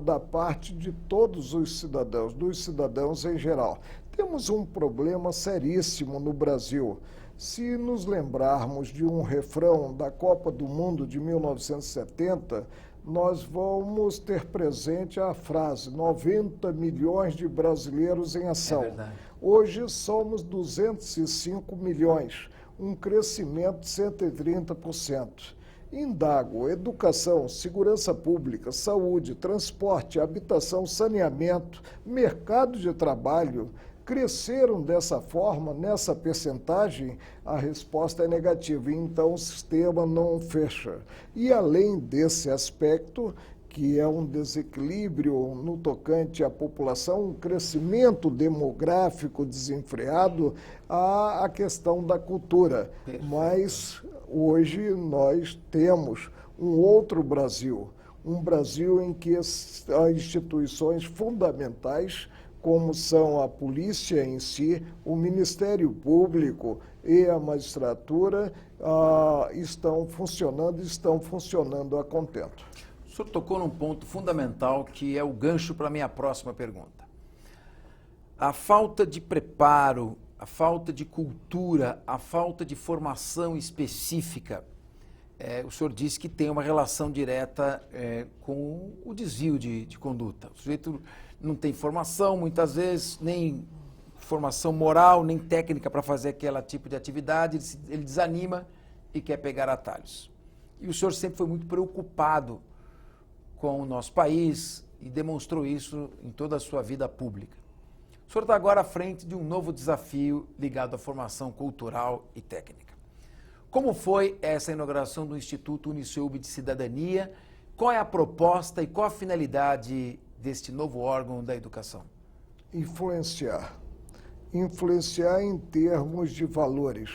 da parte de todos os cidadãos, dos cidadãos em geral. Temos um problema seríssimo no Brasil. Se nos lembrarmos de um refrão da Copa do Mundo de 1970, nós vamos ter presente a frase 90 milhões de brasileiros em ação. É verdade. Hoje somos 205 milhões, um crescimento de 130%. Indago, educação, segurança pública, saúde, transporte, habitação, saneamento, mercado de trabalho, cresceram dessa forma, nessa percentagem? A resposta é negativa, então o sistema não fecha. E além desse aspecto, que é um desequilíbrio no tocante à população, um crescimento demográfico desenfreado, há a questão da cultura. Mas hoje nós temos um outro Brasil, um Brasil em que as instituições fundamentais como são a polícia em si, o Ministério Público e a magistratura, estão funcionando a contento. O senhor tocou num ponto fundamental que é o gancho para a minha próxima pergunta. A falta de preparo, a falta de cultura, a falta de formação específica, o senhor disse que tem uma relação direta com o desvio de conduta. O sujeito não tem formação, muitas vezes, nem formação moral, nem técnica para fazer aquele tipo de atividade, ele desanima e quer pegar atalhos. E o senhor sempre foi muito preocupado com o nosso país e demonstrou isso em toda a sua vida pública. O senhor está agora à frente de um novo desafio ligado à formação cultural e técnica. Como foi essa inauguração do Instituto Uniceub de Cidadania? Qual é a proposta e qual a finalidade deste novo órgão da educação? Influenciar. Influenciar em termos de valores,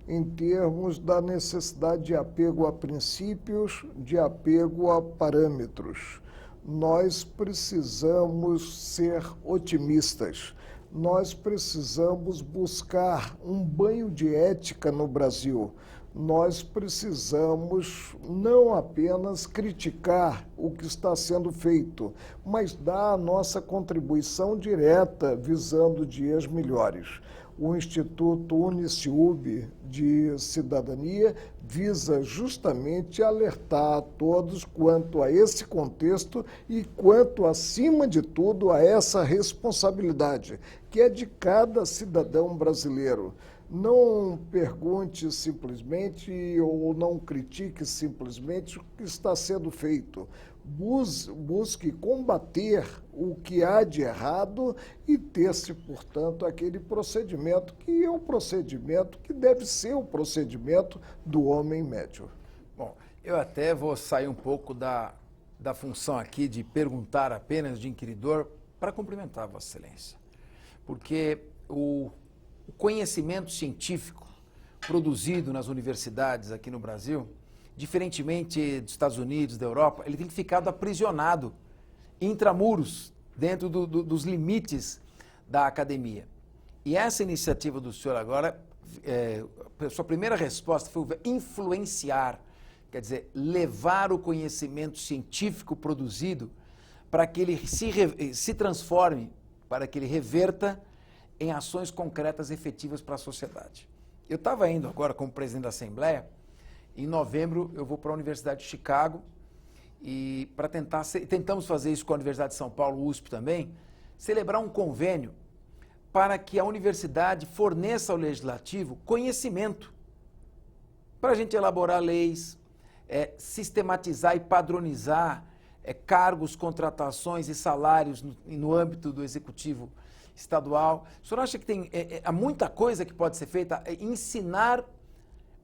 em termos da necessidade de apego a princípios, de apego a parâmetros. Nós precisamos ser otimistas. Nós precisamos buscar um banho de ética no Brasil. Nós precisamos não apenas criticar o que está sendo feito, mas dar a nossa contribuição direta visando dias melhores. O Instituto Uniceub de Cidadania visa justamente alertar a todos quanto a esse contexto e quanto, acima de tudo, a essa responsabilidade, que é de cada cidadão brasileiro. Não pergunte simplesmente ou não critique simplesmente o que está sendo feito. Busque combater o que há de errado e ter-se, portanto, aquele procedimento que é o procedimento que deve ser o procedimento do homem médio. Bom, eu até vou sair um pouco da função aqui de perguntar apenas de inquiridor para cumprimentar Vossa Excelência. Porque o conhecimento científico produzido nas universidades aqui no Brasil, diferentemente dos Estados Unidos, da Europa, ele tem ficado aprisionado intramuros, dentro dos limites da academia. E essa iniciativa do senhor agora, sua primeira resposta foi influenciar, quer dizer, levar o conhecimento científico produzido para que ele se transforme, para que ele reverta em ações concretas efetivas para a sociedade. Eu estava indo agora como presidente da Assembleia, em novembro eu vou para a Universidade de Chicago e tentamos fazer isso com a Universidade de São Paulo, USP também, celebrar um convênio para que a universidade forneça ao legislativo conhecimento para a gente elaborar leis, sistematizar e padronizar cargos, contratações e salários no âmbito do executivo estadual. O senhor acha que há muita coisa que pode ser feita? Ensinar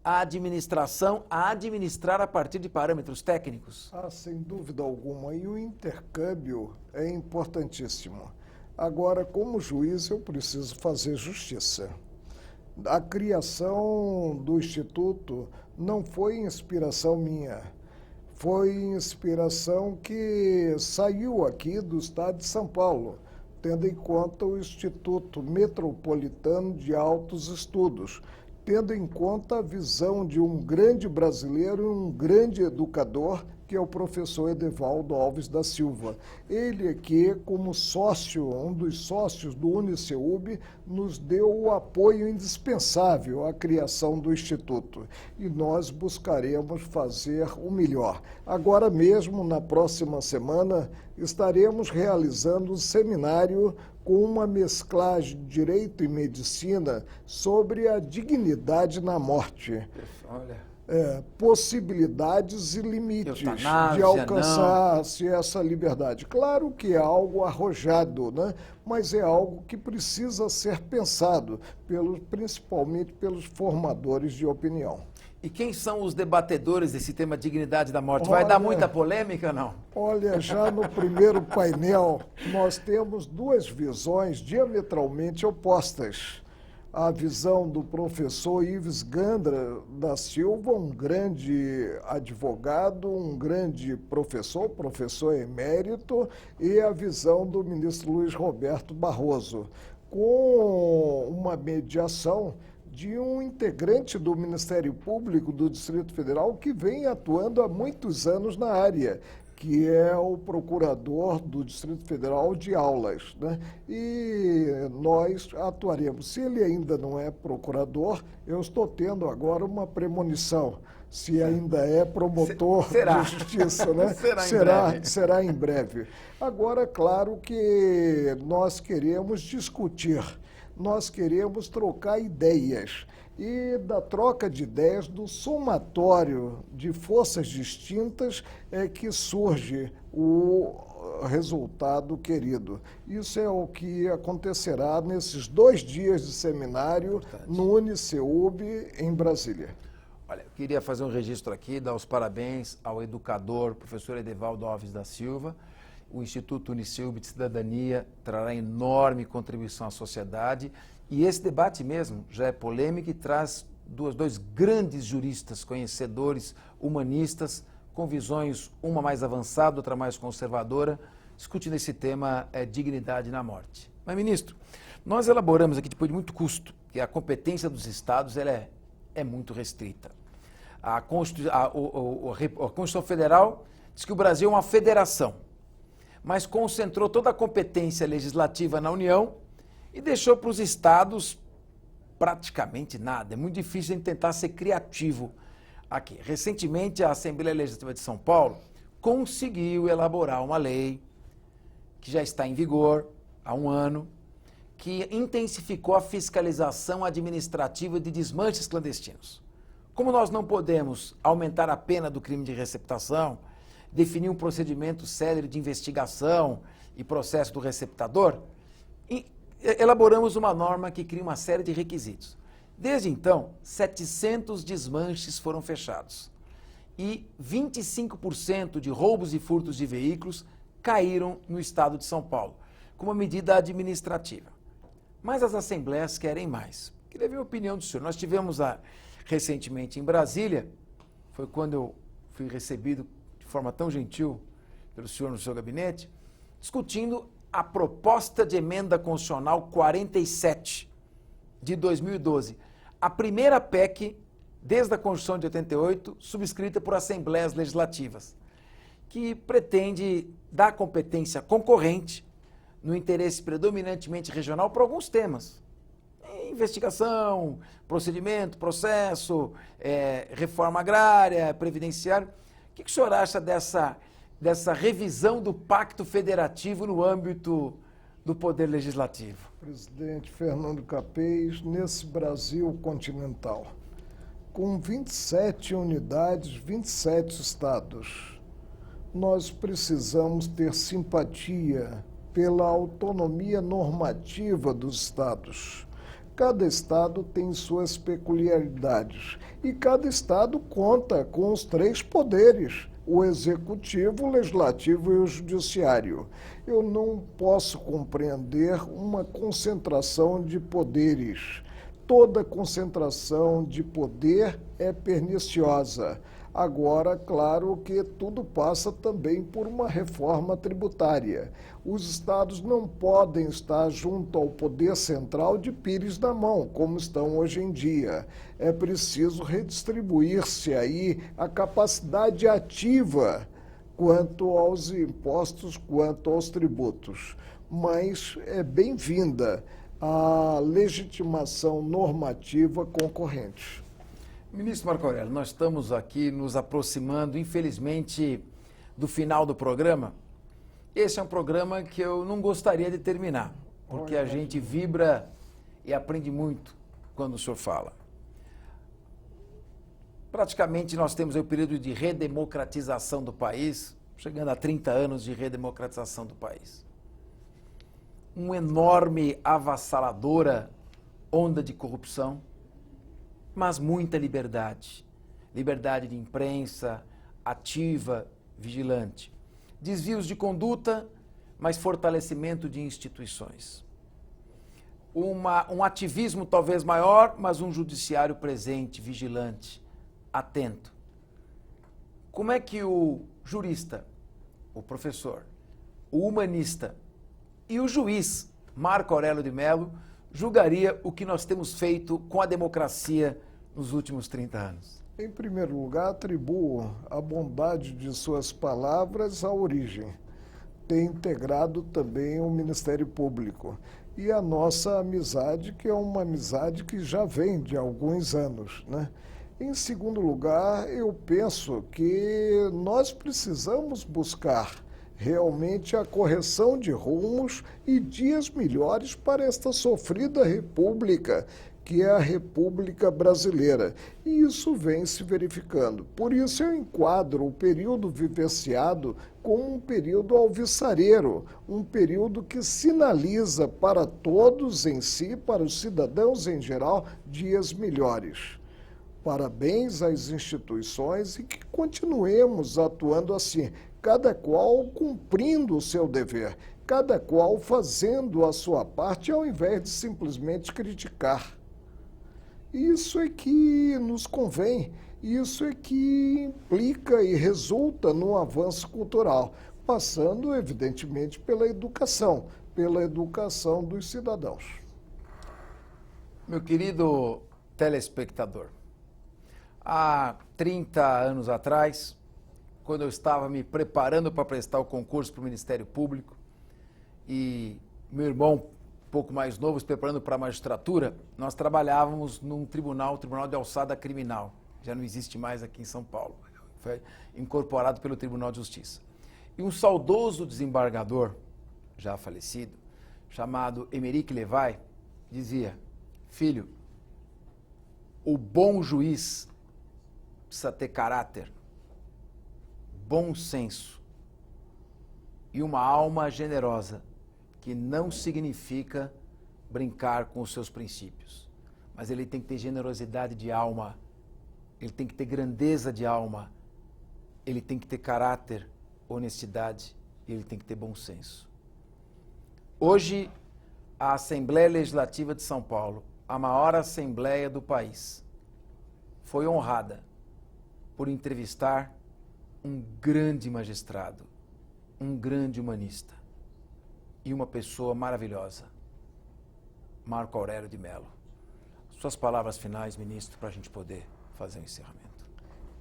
a administração a administrar a partir de parâmetros técnicos? Sem dúvida alguma. E o intercâmbio é importantíssimo. Agora, como juiz, eu preciso fazer justiça. A criação do Instituto não foi inspiração minha. Foi inspiração que saiu aqui do estado de São Paulo, tendo em conta o Instituto Metropolitano de Altos Estudos, tendo em conta a visão de um grande brasileiro e um grande educador, que é o professor Edevaldo Alves da Silva. Ele aqui, como sócio, um dos sócios do Uniceub, nos deu o apoio indispensável à criação do Instituto. E nós buscaremos fazer o melhor. Agora mesmo, na próxima semana, estaremos realizando um seminário com uma mesclagem de direito e medicina sobre a dignidade na morte. Olha. Possibilidades e limites Eutanásia, de alcançar-se essa liberdade. Claro que é algo arrojado, né? Mas é algo que precisa ser pensado, principalmente pelos formadores de opinião. E quem são os debatedores desse tema dignidade da morte? Vai dar muita polêmica, não? Olha, já no primeiro painel, nós temos duas visões diametralmente opostas. a visão do professor Ives Gandra da Silva, um grande advogado, um grande professor emérito, e a visão do ministro Luiz Roberto Barroso, com uma mediação de um integrante do Ministério Público do Distrito Federal que vem atuando há muitos anos na área, que é o procurador do Distrito Federal de Aulas, né? E nós atuaremos. Se ele ainda não é procurador, eu estou tendo agora uma premonição. Se ainda é promotor de justiça, né? Será em breve. Agora, claro que nós queremos discutir, nós queremos trocar ideias. E da troca de ideias, do somatório de forças distintas, é que surge o resultado querido. Isso é o que acontecerá nesses 2 dias de seminário no Uniceub, em Brasília. Olha, eu queria fazer um registro aqui, dar os parabéns ao educador, professor Edevaldo Alves da Silva. O Instituto Uniceub de Cidadania trará enorme contribuição à sociedade. E esse debate mesmo já é polêmico e traz dois grandes juristas, conhecedores, humanistas, com visões, uma mais avançada, outra mais conservadora, discutindo esse tema, dignidade na morte. Mas, ministro, nós elaboramos aqui, depois de muito custo, que a competência dos estados ela é muito restrita. A Constituição Federal diz que o Brasil é uma federação, mas concentrou toda a competência legislativa na União e deixou para os estados praticamente nada. É muito difícil tentar ser criativo aqui. Recentemente, a Assembleia Legislativa de São Paulo conseguiu elaborar uma lei que já está em vigor há 1 ano, que intensificou a fiscalização administrativa de desmanches clandestinos. Como nós não podemos aumentar a pena do crime de receptação, definir um procedimento célere de investigação e processo do receptador, elaboramos uma norma que cria uma série de requisitos. Desde então, 700 desmanches foram fechados e 25% de roubos e furtos de veículos caíram no estado de São Paulo, como medida administrativa. Mas as assembleias querem mais. Queria ver a opinião do senhor. Nós tivemos recentemente em Brasília, foi quando eu fui recebido de forma tão gentil pelo senhor no seu gabinete, discutindo a proposta de emenda constitucional 47 de 2012, a primeira PEC desde a Constituição de 88, subscrita por assembleias legislativas, que pretende dar competência concorrente no interesse predominantemente regional para alguns temas. Investigação, procedimento, processo, reforma agrária, previdenciária. O que o senhor acha dessa revisão do Pacto Federativo no âmbito do Poder Legislativo? Presidente Fernando Capês, nesse Brasil continental, com 27 unidades, 27 estados, nós precisamos ter simpatia pela autonomia normativa dos estados. Cada estado tem suas peculiaridades e cada estado conta com os 3 poderes: o executivo, o legislativo e o judiciário. Eu não posso compreender uma concentração de poderes. Toda concentração de poder é perniciosa. Agora, claro que tudo passa também por uma reforma tributária. Os estados não podem estar junto ao poder central de pires na mão, como estão hoje em dia. É preciso redistribuir-se aí a capacidade ativa quanto aos impostos, quanto aos tributos. Mas é bem-vinda a legitimação normativa concorrente. Ministro Marco Aurélio, nós estamos aqui nos aproximando, infelizmente, do final do programa. Esse é um programa que eu não gostaria de terminar, porque a gente vibra e aprende muito quando o senhor fala. Praticamente nós temos o período de redemocratização do país, chegando a 30 anos de redemocratização do país. Uma enorme, avassaladora onda de corrupção, mas muita liberdade. Liberdade de imprensa, ativa, vigilante. Desvios de conduta, mas fortalecimento de instituições. um ativismo talvez maior, mas um judiciário presente, vigilante, atento. Como é que o jurista, o professor, o humanista e o juiz Marco Aurélio de Mello julgaria o que nós temos feito com a democracia nos últimos 30 anos? Em primeiro lugar, atribuo a bondade de suas palavras à origem. Tem integrado também o Ministério Público. E a nossa amizade, que é uma amizade que já vem de alguns anos, né? Em segundo lugar, eu penso que nós precisamos buscar realmente a correção de rumos e dias melhores para esta sofrida república, que é a República Brasileira. E isso vem se verificando. Por isso eu enquadro o período vivenciado como um período alvissareiro, um período que sinaliza para todos em si, para os cidadãos em geral, dias melhores. Parabéns às instituições e que continuemos atuando assim, cada qual cumprindo o seu dever, cada qual fazendo a sua parte ao invés de simplesmente criticar. Isso é que nos convém, isso é que implica e resulta no avanço cultural, passando, evidentemente, pela educação dos cidadãos. Meu querido telespectador, há 30 anos atrás, quando eu estava me preparando para prestar o concurso para o Ministério Público e meu irmão, um pouco mais novo, se preparando para a magistratura, nós trabalhávamos num tribunal, o Tribunal de Alçada Criminal. Já não existe mais aqui em São Paulo. Foi incorporado pelo Tribunal de Justiça. E um saudoso desembargador, já falecido, chamado Emeric Levay, dizia: filho, o bom juiz precisa ter caráter, bom senso e uma alma generosa, que não significa brincar com os seus princípios, mas ele tem que ter generosidade de alma, ele tem que ter grandeza de alma, ele tem que ter caráter, honestidade e ele tem que ter bom senso. Hoje, a Assembleia Legislativa de São Paulo, a maior assembleia do país, foi honrada por entrevistar um grande magistrado, um grande humanista e uma pessoa maravilhosa, Marco Aurélio de Mello. Suas palavras finais, ministro, para a gente poder fazer o encerramento.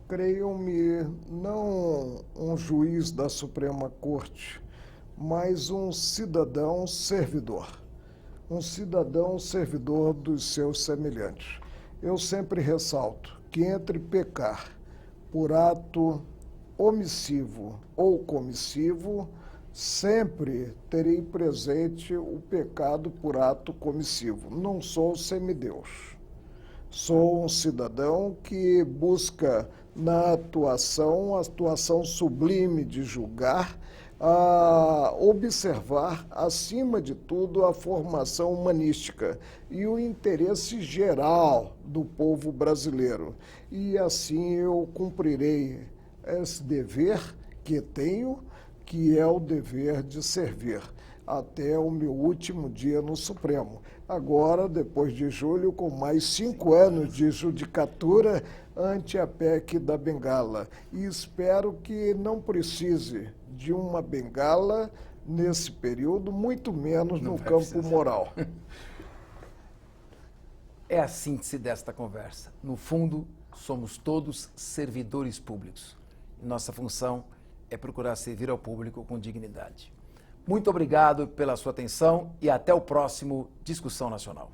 Creiam-me, não um juiz da Suprema Corte, mas um cidadão servidor dos seus semelhantes. Eu sempre ressalto que entre pecar por ato omissivo ou comissivo, sempre terei presente o pecado por ato comissivo. Não sou semideus. Sou um cidadão que busca na atuação, a atuação sublime de julgar, a observar, acima de tudo, a formação humanística e o interesse geral do povo brasileiro. E assim eu cumprirei esse dever que tenho, que é o dever de servir, até o meu último dia no Supremo. Agora, depois de julho, com mais 5 anos de judicatura ante a PEC da bengala. E espero que não precise de uma bengala nesse período, muito menos no campo moral. É a síntese desta conversa. No fundo, somos todos servidores públicos. Nossa função é procurar servir ao público com dignidade. Muito obrigado pela sua atenção e até o próximo Discussão Nacional.